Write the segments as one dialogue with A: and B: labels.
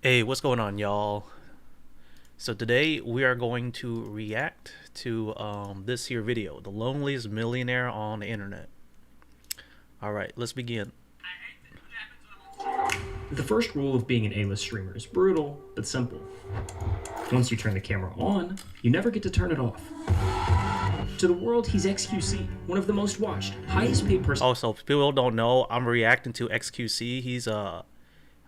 A: Hey, what's going on, y'all? So today we are going to react to this here video, the loneliest millionaire on the internet. All right, let's begin.
B: The first rule of being an A-list streamer is brutal, but simple. Once you turn the camera on, you never get to turn it off. To the world, he's xQc, one of the most watched, highest paid person.
A: Also, if people don't know, I'm reacting to xQc.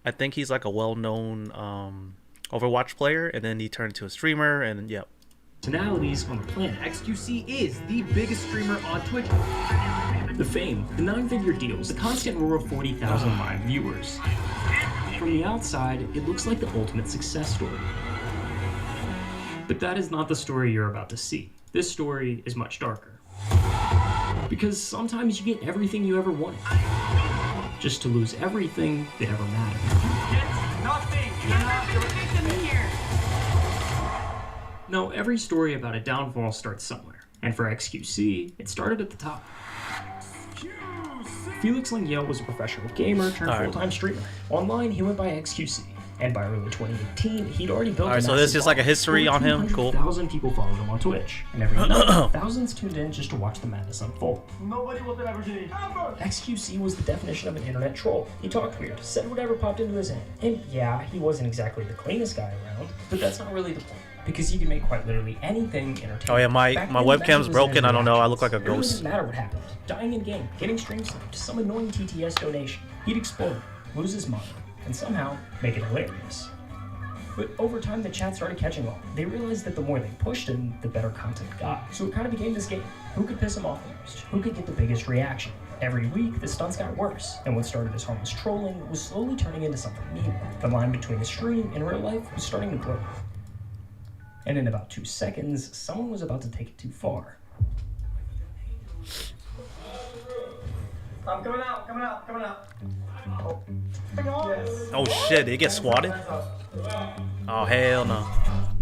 A: I think he's like a well-known Overwatch player, and then he turned into a streamer, and yep.
B: Personalities on the planet.
C: xQc is the biggest streamer on Twitch.
B: The fame, the nine-figure deals, the constant roar of 40,000 live viewers. From the outside, it looks like the ultimate success story. But that is not the story you're about to see. This story is much darker. Because sometimes you get everything you ever wanted, just to lose everything that ever mattered.
C: It's nothing. You're not the victim here.
B: No, every story about a downfall starts somewhere. And for xQc, it started at the top. Felix Lengyel was a professional gamer turned full-time streamer. Online, he went by xQc. And by early 2018, he'd already built
A: Alright, so this is like a history on him. Cool.
B: 200,000 people followed him on Twitch. And every night, thousands tuned in just to watch the madness unfold.
C: Nobody will ever see.
B: xQc was the definition of an internet troll. He talked weird, said whatever popped into his head. And yeah, he wasn't exactly the cleanest guy around, but that's not really the point. Because you can make quite literally anything entertaining.
A: Oh yeah, my webcam's broken. I don't know. I look like a
B: It really
A: ghost.
B: doesn't matter what happened. Dying in game, getting stream sniped, some annoying TTS donation. He'd explode, lose his mind, and somehow make it hilarious. But over time, the chat started catching on. They realized that the more they pushed him, the better content got. So it kind of became this game. Who could piss him off the most? Who could get the biggest reaction? Every week, the stunts got worse, and what started as harmless trolling was slowly turning into something mean. The line between the stream and real life was starting to blur. And in about 2 seconds, someone was about to take it too far.
C: I'm coming out, coming out, coming out.
A: Oh shit, did he get swatted? Oh hell no.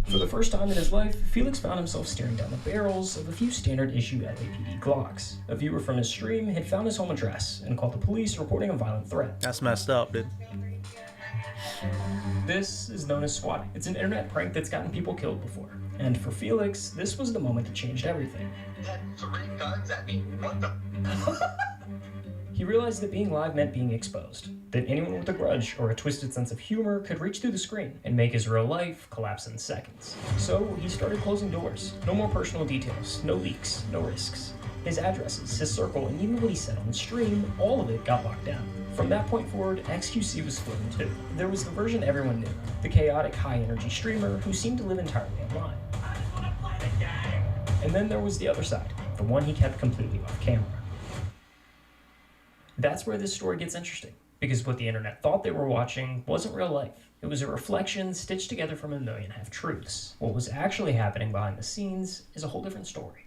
B: For the first time in his life, Felix found himself staring down the barrels of a few standard issue LAPD Glocks. A viewer from his stream had found his home address and called the police reporting a violent threat.
A: That's messed up, dude.
B: This is known as swatting. It's an internet prank that's gotten people killed before. And for Felix, this was the moment that changed everything.
D: He had 3 guns at me. What the?
B: He realized that being live meant being exposed, that anyone with a grudge or a twisted sense of humor could reach through the screen and make his real life collapse in seconds. So he started closing doors. No more personal details, no leaks, no risks. His addresses, his circle, and even what he said on the stream, all of it got locked down. From that point forward, xQc was split in two. There was the version everyone knew, the chaotic, high-energy streamer who seemed to live entirely online. And then there was the other side, the one he kept completely off camera. That's where this story gets interesting, because what the internet thought they were watching wasn't real life. It was a reflection stitched together from a million half-truths. What was actually happening behind the scenes is a whole different story.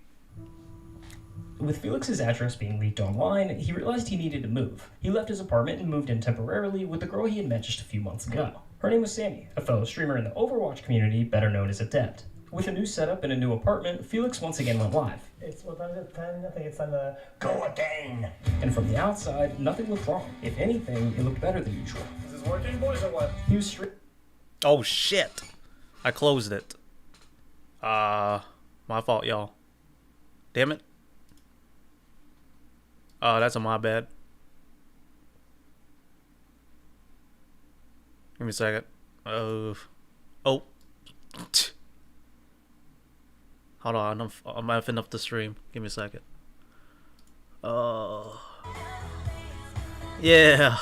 B: With Felix's address being leaked online, he realized he needed to move. He left his apartment and moved in temporarily with the girl he had met just a few months ago. Her name was Sammy, a fellow streamer in the Overwatch community, better known as Adept. With a new setup and a new apartment, Felix once again went live.
E: It's what time is it? 10? I think it's time to
D: Go again.
B: And from the outside, nothing looked wrong. If anything, it looked better than usual.
E: Is this working, boys, or what?
B: He was streaming.
A: Oh shit. I closed it. My fault, y'all. Damn it. That's my bad. Give me a second. Oh. Hold on, I'm effing up the stream. Give me a second. Yeah.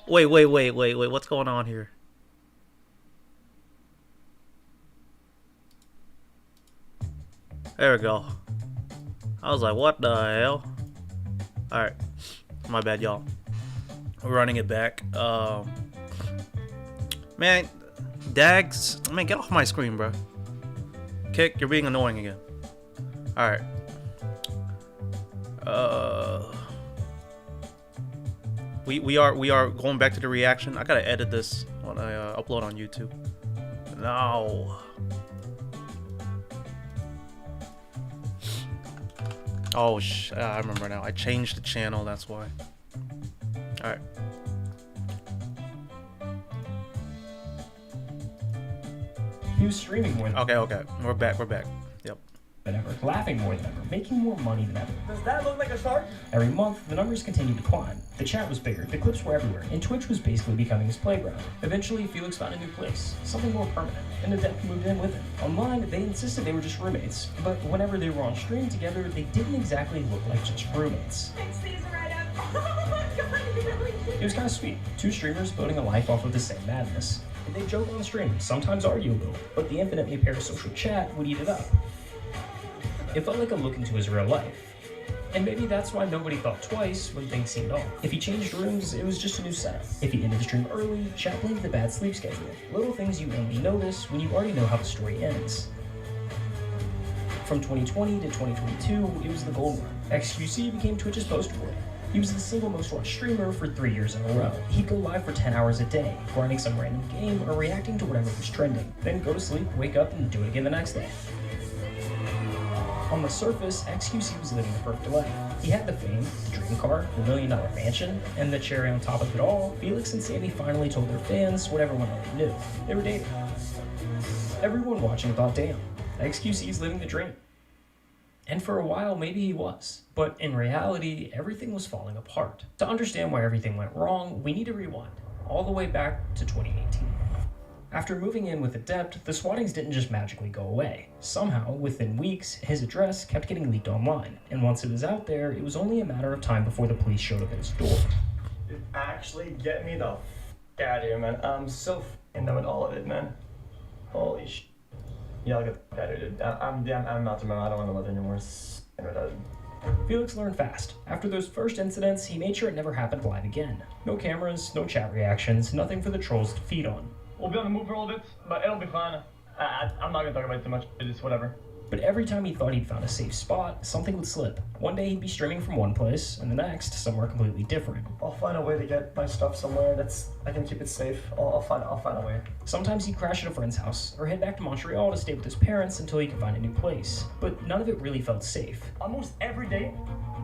A: Wait. What's going on here? There we go. I was like, what the hell? Alright. My bad, y'all. We're running it back. Man, Dags, man, get off my screen, bro. Kick, you're being annoying again. Alright. We are going back to the reaction. I gotta edit this when I upload on YouTube. No. Oh, I remember now. I changed the channel, that's why. Alright.
B: He was streaming more than
A: Okay. We're back. Yep.
B: ever, laughing more than ever, making more money than ever.
E: Does that look like a shark?
B: Every month, the numbers continued to climb. The chat was bigger, the clips were everywhere, and Twitch was basically becoming his playground. Eventually, Felix found a new place, something more permanent, and the depth moved in with him. Online, they insisted they were just roommates, but whenever they were on stream together, they didn't exactly look like just roommates.
C: Fix these right up. Oh my god, you really did.
B: It was kind of sweet. Two streamers building a life off of the same madness. And they joke on stream, sometimes argue a little, but the infinitely parasocial chat would eat it up. It felt like a look into his real life. And maybe that's why nobody thought twice when things seemed off. If he changed rooms, it was just a new setup. If he ended the stream early, chat blamed the bad sleep schedule. Little things you only notice when you already know how the story ends. From 2020 to 2022, it was the gold run. xQc became Twitch's poster boy. He was the single most watched streamer for 3 years in a row. He'd go live for 10 hours a day, grinding some random game or reacting to whatever was trending. Then go to sleep, wake up, and do it again the next day. On the surface, xQc was living the perfect life. He had the fame, the dream car, the $1 million mansion, and the cherry on top of it all, Felix and Sammy finally told their fans what everyone already knew. They were dating. Everyone watching thought, damn, xQc is living the dream. And for a while, maybe he was. But in reality, everything was falling apart. To understand why everything went wrong, we need to rewind, all the way back to 2018. After moving in with Adept, the swattings didn't just magically go away. Somehow, within weeks, his address kept getting leaked online, and once it was out there, it was only a matter of time before the police showed up at his door.
E: Actually, get me the out of here, man. I'm so in with all of it, man. Holy sh. Yeah, I'll get the out of here, dude. I'm not tomorrow. I don't want to live anymore.
B: Felix learned fast. After those first incidents, he made sure it never happened live again. No cameras, no chat reactions, nothing for the trolls to feed on.
E: We'll be on the move for a little bit, but it'll be fine. I'm not gonna talk about it too much. It's just whatever.
B: But every time he thought he'd found a safe spot, something would slip. One day he'd be streaming from one place, and the next, somewhere completely different.
E: I'll find a way to get my stuff somewhere that's I can keep it safe. I'll find a way.
B: Sometimes he'd crash at a friend's house, or head back to Montreal to stay with his parents until he could find a new place. But none of it really felt safe.
E: Almost every day,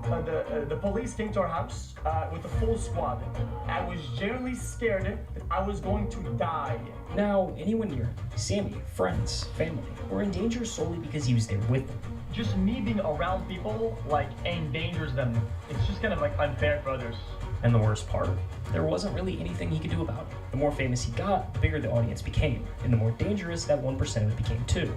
E: the police came to our house with a full squad. I was genuinely scared that I was going to die.
B: Now, anyone near him, Sammy, friends, family, were in danger solely because he was there with them.
E: Just me being around people, like, endangers them. It's just kind of, like, unfair for others.
B: And the worst part? There wasn't really anything he could do about it. The more famous he got, the bigger the audience became, and the more dangerous that 1% of it became too.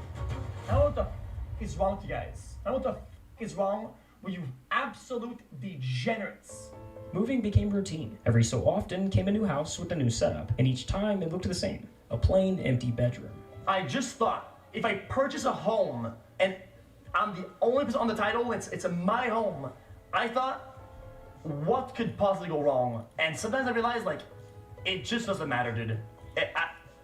E: I don't know what the is wrong with you guys. I don't know what the is wrong with you absolute degenerates.
B: Moving became routine. Every so often came a new house with a new setup, and each time it looked the same. A plain, empty bedroom.
E: I just thought, if I purchase a home, and I'm the only person on the title, it's my home, I thought, what could possibly go wrong? And sometimes I realize, like, it just doesn't matter, dude.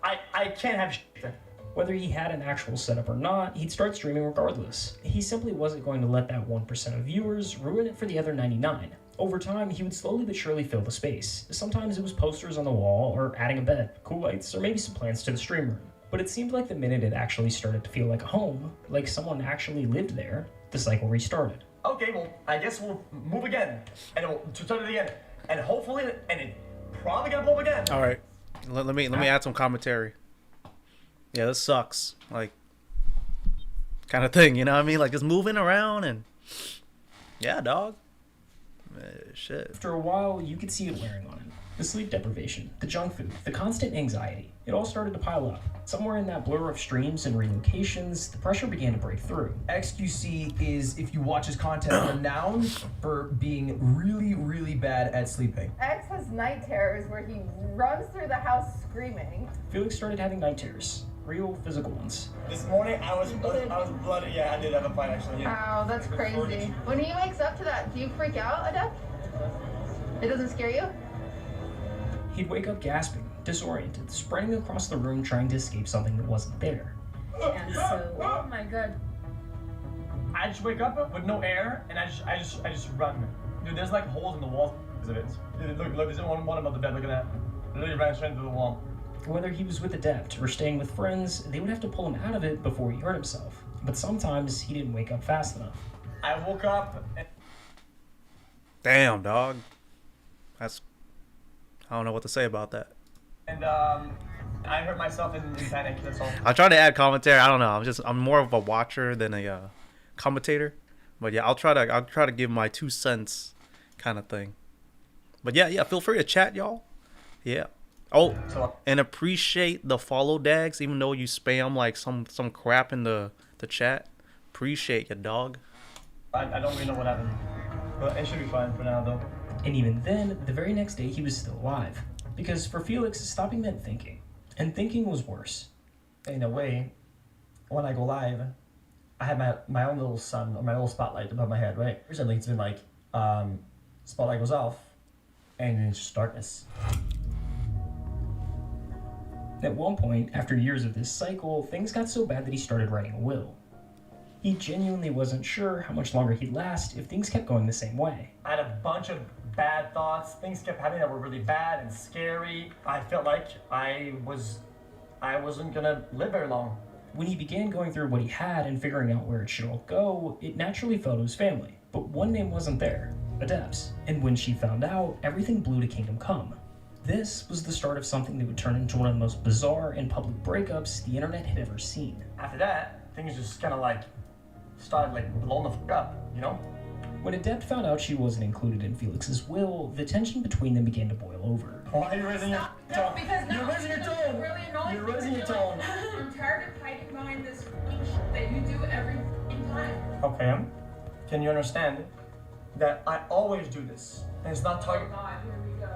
E: I can't have shit.
B: Whether he had an actual setup or not, he'd start streaming regardless. He simply wasn't going to let that 1% of viewers ruin it for the other 99. Over time, he would slowly but surely fill the space. Sometimes it was posters on the wall, or adding a bed, cool lights, or maybe some plants to the stream room. But it seemed like the minute it actually started to feel like a home, like someone actually lived there, the cycle restarted.
E: Okay, well, I guess we'll move again, and we'll start it again, and hopefully, and it probably gonna blow up again.
A: All right, let me add some commentary. Yeah, this sucks, like, kind of thing, you know what I mean? Like, just moving around and, yeah, dog. Shit.
B: After a while, you could see it wearing on him. The sleep deprivation, the junk food, the constant anxiety. It all started to pile up. Somewhere in that blur of streams and relocations, the pressure began to break through.
F: xQc is, if you watch his content, renowned for being really, really bad at sleeping.
G: X has night terrors where he runs through the house screaming.
B: Felix started having night terrors. Real physical ones.
E: This morning, I was bloody. Yeah, I did have a fight, actually. Yeah.
G: Oh, that's crazy. When he wakes up to that, do you freak out, Adept? It doesn't scare you?
B: He'd wake up gasping, disoriented, sprinting across the room trying to escape something that wasn't there.
G: And so, oh my god.
E: I just wake up with no air, and I just run. Dude, there's like holes in the walls because of it. Dude, look, there's one above the bed. Look at that. Literally ran straight into the wall.
B: Whether he was with Adept or staying with friends, they would have to pull him out of it before he hurt himself. But sometimes he didn't wake up fast enough.
E: I woke up and...
A: Damn, dog. That's... I don't know what to say about that.
E: And I hurt myself in panic. That's all.
A: I try to add commentary. I don't know. I'm more of a watcher than a commentator. But yeah, I'll try to give my 2 cents kind of thing. But yeah, feel free to chat, y'all. Yeah. Oh, and appreciate the follow dags, even though you spam like some crap in the chat. Appreciate you, dog.
E: I don't really know what happened, but it should be fine for now, though.
B: And even then, the very next day he was still alive. Because for Felix, stopping meant thinking. And thinking was worse.
E: In a way, when I go live, I have my own little sun, or my little spotlight above my head, right? Recently it's been like, spotlight goes off, and it's just darkness.
B: At one point, after years of this cycle, things got so bad that he started writing a will. He genuinely wasn't sure how much longer he'd last if things kept going the same way.
E: I had a bunch of bad thoughts. Things kept happening that were really bad and scary. I felt like I wasn't gonna live very long.
B: When he began going through what he had and figuring out where it should all go, it naturally fell to his family. But one name wasn't there, Adept's. And when she found out, everything blew to Kingdom Come. This was the start of something that would turn into one of the most bizarre and public breakups the internet had ever seen.
E: After that, things just kind of like started like blowing the fuck up, you know?
B: When Adept found out she wasn't included in Felix's will, the tension between them began to boil over.
E: Why are you raising your tone?
G: Because
E: You're raising your tone.
G: Really annoying.
E: You're raising your tone.
G: I'm tired of hiding behind this that you do every time.
E: Okay, can you understand that I always do this? And it's not target.
G: God, here we go.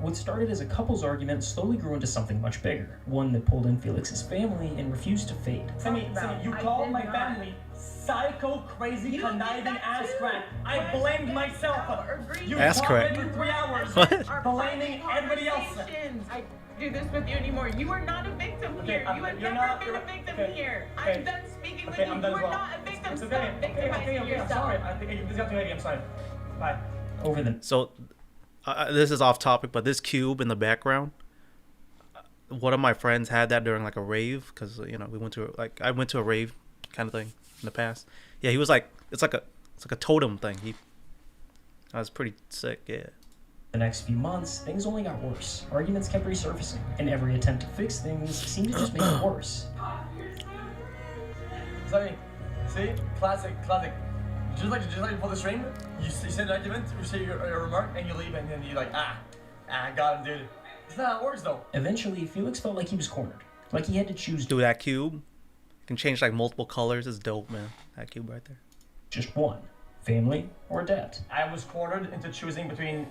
B: What started as a couple's argument slowly grew into something much bigger, one that pulled in Felix's family and refused to fade.
E: Simi, you called my family psycho, crazy, conniving ass crack. I blamed myself. You
A: Ass crack.
E: for 3 hours blaming everybody else.
H: I do this with you anymore. You are not a victim here. You have never been a victim here. I'm done speaking with you.
E: I'm
H: You
E: done
H: are
E: as well.
H: not a victim.
E: It's
H: Stop
E: okay.
H: victimizing
E: I'm
H: yourself.
E: sorry. I think this got too heavy. I'm sorry. Bye.
B: Over the
A: So, this is off topic, but this cube in the background, one of my friends had that during like a rave, because I went to a rave kind of thing in the past. Yeah, he was like, it's like a totem thing. That was pretty sick. Yeah.
B: The next few months, things only got worse. Arguments kept resurfacing, and every attempt to fix things seemed to just make it worse.
E: Sorry. See? Classic. Just like you pull the string, you say an argument, you say your remark, and you leave, and then you're like, got him, dude. It's not how it works, though.
B: Eventually, Felix felt like he was cornered. Like he had to choose
A: Do that cube. You can change like multiple colors. It's dope, man. That cube right there.
B: just one. Family or debt.
E: I was cornered into choosing between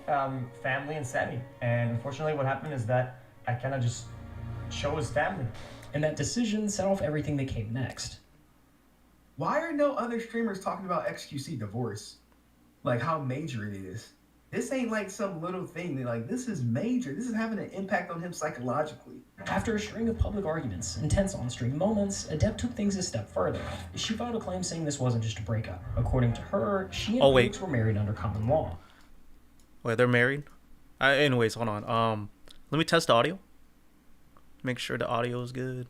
E: family and Sammy. And unfortunately, what happened is that I kind of just chose family.
B: And that decision set off everything that came next.
I: Why are no other streamers talking about xQc divorce? Like how major it is. This ain't like some little thing. Like, this is major. This is having an impact on him psychologically.
B: After a string of public arguments and tense on-stream moments, Adept took things a step further. She filed a claim saying this wasn't just a breakup. According to her, she and Felix were married under common law.
A: Wait, they're married? Anyways, hold on. Let me test the audio. Make sure the audio is good.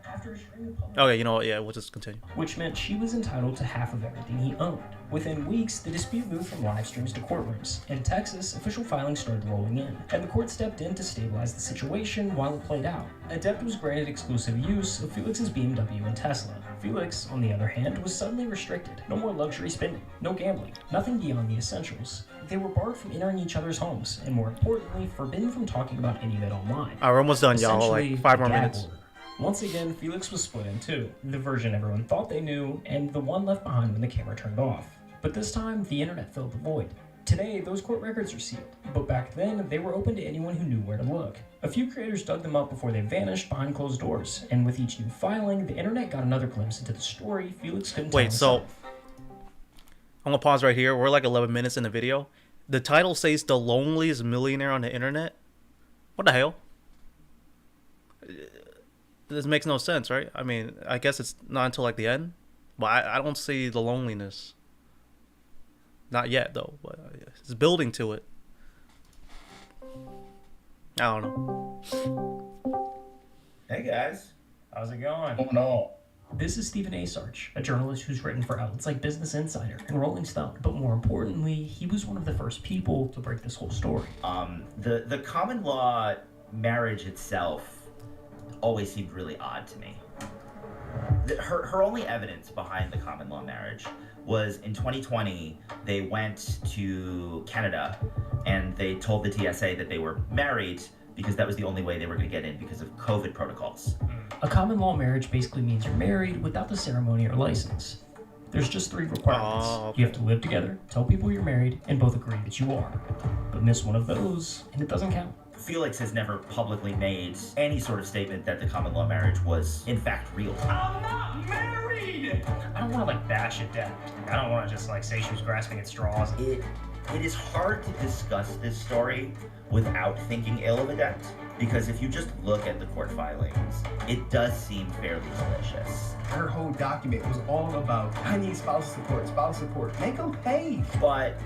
B: After a string of public
A: Okay, you know what? Yeah, we'll just continue.
B: which meant she was entitled to half of everything he owned. Within weeks, the dispute moved from live streams to courtrooms. In Texas, official filings started rolling in, and the court stepped in to stabilize the situation while it played out. Adept was granted exclusive use of Felix's BMW and Tesla. Felix, on the other hand, was suddenly restricted. No more luxury spending, no gambling, nothing beyond the essentials. They were barred from entering each other's homes, and more importantly, forbidden from talking about any of it online.
A: Alright, we're almost done, y'all.
B: Essentially,
A: Like 5 more
B: a gag
A: minutes.
B: order. Once again, Felix was split in two, the version everyone thought they knew, and the one left behind when the camera turned off. But this time, the internet filled the void. Today, those court records are sealed, but back then, they were open to anyone who knew where to look. A few creators dug them up before they vanished behind closed doors, and with each new filing, the internet got another glimpse into the story Felix couldn't tell
A: Wait, so
B: himself.
A: I'm gonna pause right here. We're like 11 minutes in the video. The title says the loneliest millionaire on the internet. What the hell? This makes no sense, right? I mean, I guess it's not until like the end, but I don't see the loneliness. Not yet, though. But it's building to it. I don't know.
I: Hey guys.
B: How's it going?
I: Oh no.
B: This is Stephen A. Sarch, a journalist who's written for outlets like Business Insider and Rolling Stone. But more importantly, he was one of the first people to break this whole story.
J: The common law marriage itself always seemed really odd to me. Her only evidence behind the common law marriage was in 2020, they went to Canada and they told the TSA that they were married because that was the only way they were going to get in because of COVID protocols.
B: A common law marriage basically means you're married without the ceremony or license. There's just 3 requirements.
A: Okay.
B: You have to live together, tell people you're married, and both agree that you are. But miss one of those, and it doesn't count.
J: Felix has never publicly made any sort of statement that the common law marriage was in fact real.
C: I'm not married!
B: I don't want to bash it down. I don't want to just say she was grasping at straws.
J: It is hard to discuss this story without thinking ill of Adept, because if you just look at the court filings, it does seem fairly malicious.
I: Her whole document was all about, I need spousal support, make them pay.
J: But,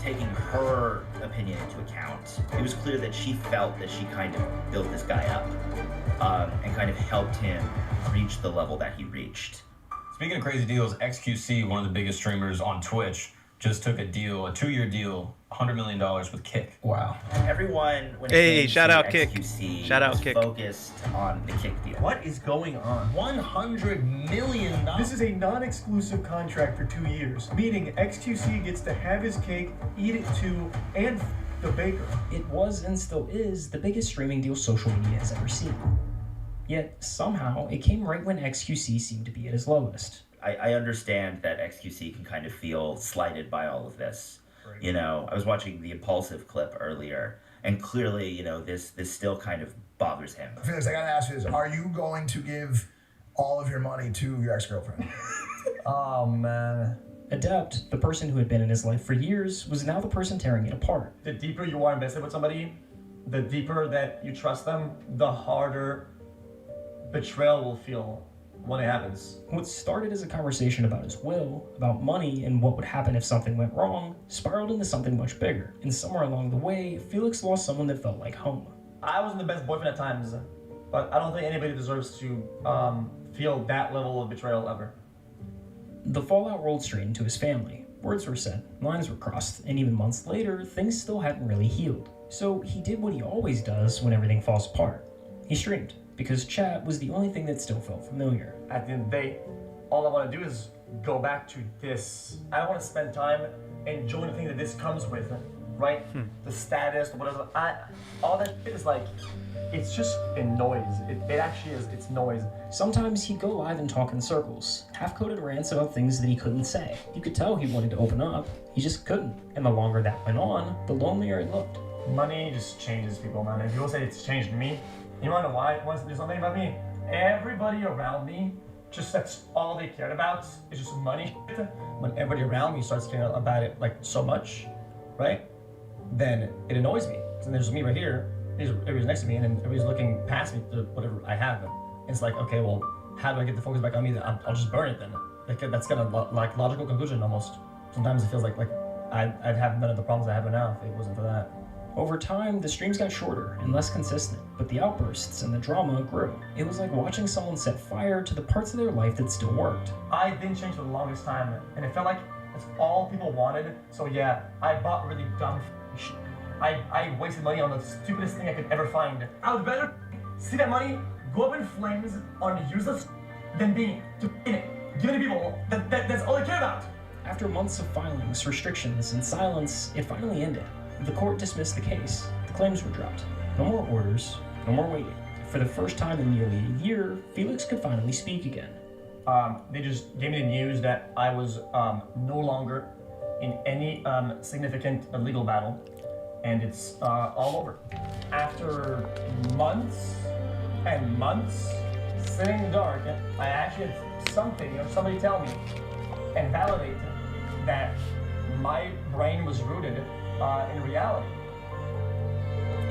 J: taking her opinion into account, it was clear that she felt that she kind of built this guy up and kind of helped him reach the level that he reached.
K: Speaking of crazy deals, xQc, one of the biggest streamers on Twitch, just took a 2-year deal, $100 million with Kick.
F: Wow.
J: Everyone, when
A: Hey,
J: it came
A: shout
J: to
A: out Kick.
J: xQc,
A: Shout out
J: was
A: Kick.
J: focused on the Kick deal.
E: What is going on?
K: $100 million.
L: This is a non-exclusive contract for 2 years, meaning xQc gets to have his cake, eat it too, and the baker.
B: It was and still is the biggest streaming deal social media has ever seen. Yet, somehow, it came right when xQc seemed to be at his lowest.
J: I understand that xQc can kind of feel slighted by all of this. Right. I was watching the Impulsive clip earlier, and clearly, this still kind of bothers him.
M: Felix, I gotta ask you this. Are you going to give all of your money to your ex-girlfriend?
B: Oh, man. Adept, the person who had been in his life for years, was now the person tearing it apart.
E: The deeper you are invested with somebody, the deeper that you trust them, the harder betrayal will feel when it happens.
B: What started as a conversation about his will, about money, and what would happen if something went wrong, spiraled into something much bigger. And somewhere along the way, Felix lost someone that felt like home.
E: I wasn't the best boyfriend at times, but I don't think anybody deserves to feel that level of betrayal ever.
B: The fallout rolled straight into his family. Words were said, lines were crossed, and even months later, things still hadn't really healed. So he did what he always does when everything falls apart. He streamed, because chat was the only thing that still felt familiar.
E: At the end of the day, all I want to do is go back to this. I want to spend time enjoying the thing that this comes with, right? The status, whatever. All that shit is it's just a noise. It actually is, it's noise.
B: Sometimes he'd go live and talk in circles, half-coded rants about things that he couldn't say. You could tell he wanted to open up, he just couldn't. And the longer that went on, the lonelier it looked.
E: Money just changes people, man. If people say it's changed me, you wanna know why? It wants to do something about me. Everybody around me, that's all they cared about is just money. When everybody around me starts caring about it so much, right? Then it annoys me. And there's me right here, everybody's next to me, and then everybody's looking past me to whatever I have. And it's okay, well, how do I get the focus back on me? I'll just burn it then. That's kind of logical conclusion almost. Sometimes it feels like I'd have none of the problems I have now if it wasn't for that.
B: Over time, the streams got shorter and less consistent, but the outbursts and the drama grew. It was like watching someone set fire to the parts of their life that still worked.
E: I didn't change for the longest time, and it felt like that's all people wanted. So yeah, I bought really dumb shit. I wasted money on the stupidest thing I could ever find. I would rather see that money go up in flames on useless than being in it. Give it to people. That's all they care about.
B: After months of filings, restrictions, and silence, it finally ended. The court dismissed the case. The claims were dropped. No more orders, no more waiting. For the first time in nearly a year, Felix could finally speak again.
E: They just gave me the news that I was no longer in any significant legal battle, and it's all over. After months and months sitting in the dark, I actually had somebody tell me and validate that my brain was rooted in reality.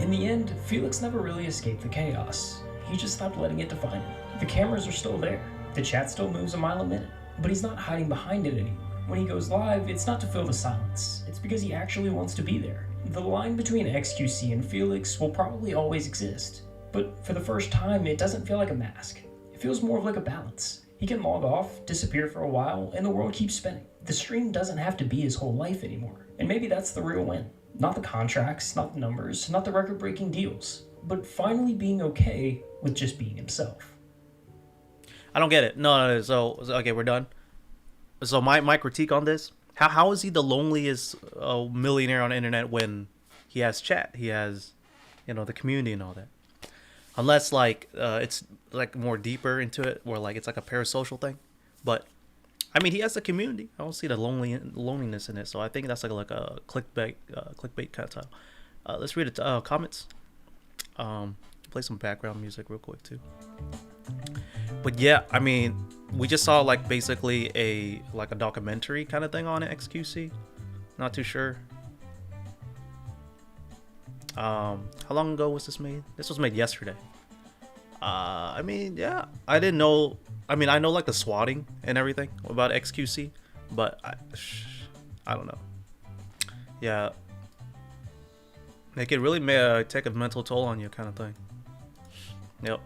B: In the end, Felix never really escaped the chaos. He just stopped letting it define him. The cameras are still there. The chat still moves a mile a minute, but he's not hiding behind it anymore. When he goes live, it's not to fill the silence. It's because he actually wants to be there. The line between xQc and Felix will probably always exist, but for the first time, it doesn't feel like a mask. It feels more of like a balance. He can log off, disappear for a while, and the world keeps spinning. The stream doesn't have to be his whole life anymore. And maybe that's the real win. Not the contracts, not the numbers, not the record-breaking deals. but finally being okay with just being himself.
A: I don't get it. No. So okay, we're done. So my critique on this: how is he the loneliest millionaire on the internet when he has chat, he has, the community and all that? Unless like it's like more deeper into it, where like it's like a parasocial thing. But I mean, he has a community. I don't see the loneliness in it. So I think that's like a clickbait kind of title. Let's read the comments. Play some background music real quick too. But yeah, I mean, we just saw like basically a documentary kind of thing on xQc. Not too sure. How long ago was this made? This was made yesterday. I mean, yeah, I didn't know. I mean, I know like the swatting and everything about xQc, but I don't know. Yeah, it could really take a mental toll on you, kind of thing. Yep.